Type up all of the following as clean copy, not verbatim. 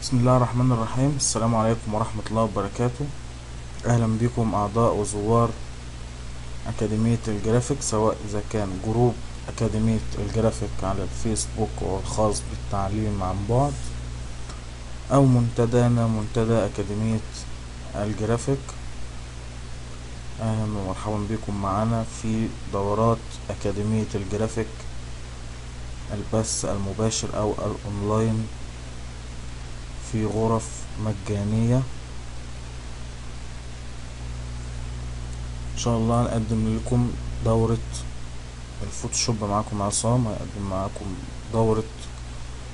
بسم الله الرحمن الرحيم. السلام عليكم ورحمة الله وبركاته. أهلا بكم أعضاء وزوار أكاديمية الجرافيك، سواء إذا كان جروب أكاديمية الجرافيك على الفيسبوك والخاص بالتعليم عن بعد، أو منتدانا منتدى أكاديمية الجرافيك. أهلا ومرحبا بكم معنا في دورات أكاديمية الجرافيك، البث المباشر أو الأونلاين في غرف مجانية. ان شاء الله هنقدم لكم دورة الفوتوشوب. معاكم عصام هيقدم معاكم دورة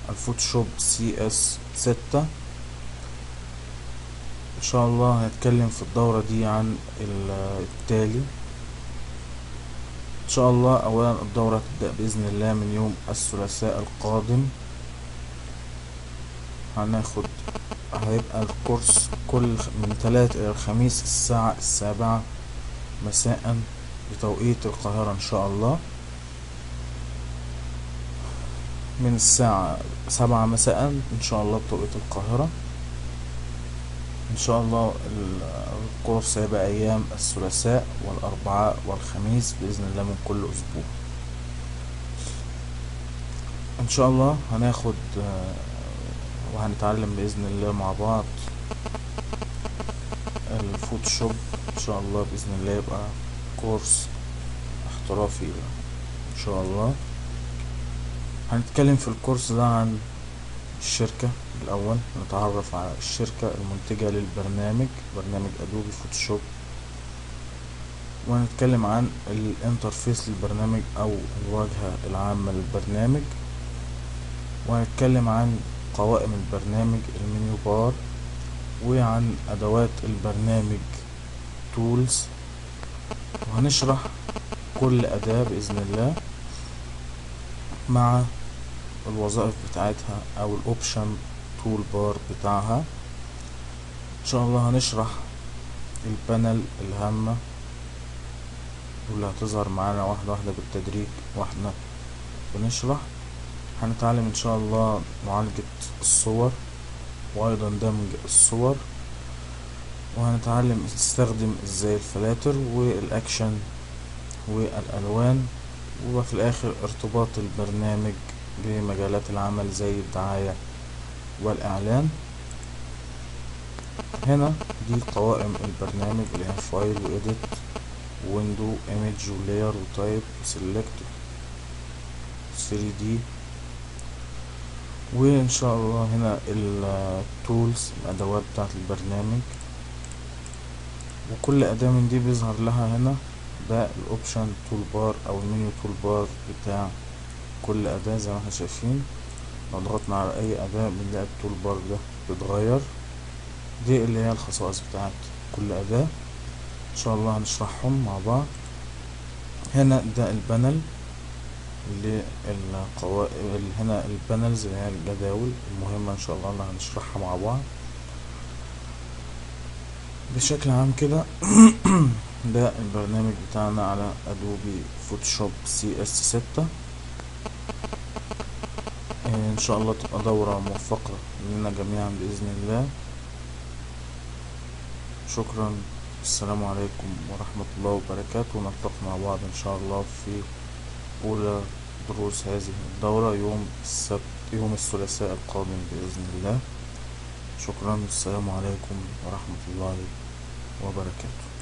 الفوتوشوب CS6. ان شاء الله هنتكلم في الدورة دي عن التالي. ان شاء الله اولا الدورة هتبدأ باذن الله من يوم الثلاثاء القادم. هيبقى الكورس من 3 الى الخميس الساعة 7 مساء بتوقيت القاهرة. ان شاء الله من الساعة 7 مساء ان شاء الله بتوقيت القاهرة. ان شاء الله الكورس هيبقى ايام الثلاثاء والاربعاء والخميس باذن الله من كل اسبوع. ان شاء الله هناخد وهنتعلم باذن الله مع بعض الفوتوشوب. ان شاء الله باذن الله يبقى كورس احترافي ان شاء الله. هنتكلم في الكورس ده عن الشركة. الأول نتعرف على الشركة المنتجة للبرنامج، برنامج أدوبي فوتوشوب، وهنتكلم عن الانترفيس للبرنامج أو الواجهة العامة للبرنامج، وهنتكلم عن قوائم البرنامج المنيو بار، وعن أدوات البرنامج تولز، وهنشرح كل أداة بإذن الله مع الوظائف بتاعتها او الاوبشن تول بار بتاعها. ان شاء الله هنشرح البانل الهامة واللي هتظهر معانا واحدة واحدة بالتدريج واحنا بنشرح. هنتعلم ان شاء الله معالجة الصور وايضا دمج الصور، وهنتعلم نستخدم ازاي الفلاتر والاكشن والالوان، وفي الاخر ارتباط البرنامج بمجالات العمل زي الدعاية والإعلان. هنا دي قوائم البرنامج اللي هي فايل وإيديت ويندو ايميج ولاير وتايب وسيلكت 3D. وإن شاء الله هنا التولز الأدوات بتاعت البرنامج، وكل أداة من دي بيظهر لها هنا ده الأوبشن تول بار أو المنيو تول بار بتاع كل أداة. زي ما احنا شايفين لو ضغطنا على أي أداة بنلاقي التول بار ده بيتغير. دي اللي هي الخصائص بتاعت كل أداة. إن شاء الله هنشرحهم مع بعض. هنا ده البانل هنا البانلز اللي هي الجداول المهمة إن شاء الله اللي هنشرحها مع بعض بشكل عام كده. ده البرنامج بتاعنا على أدوبي فوتوشوب CS6. ان شاء الله تبقى دورة موفقة لنا جميعا بإذن الله. شكرا. السلام عليكم ورحمة الله وبركاته. نلتقي مع بعض ان شاء الله في اولى دروس هذه الدورة يوم الثلاثاء القادم بإذن الله. شكرا. السلام عليكم ورحمة الله وبركاته.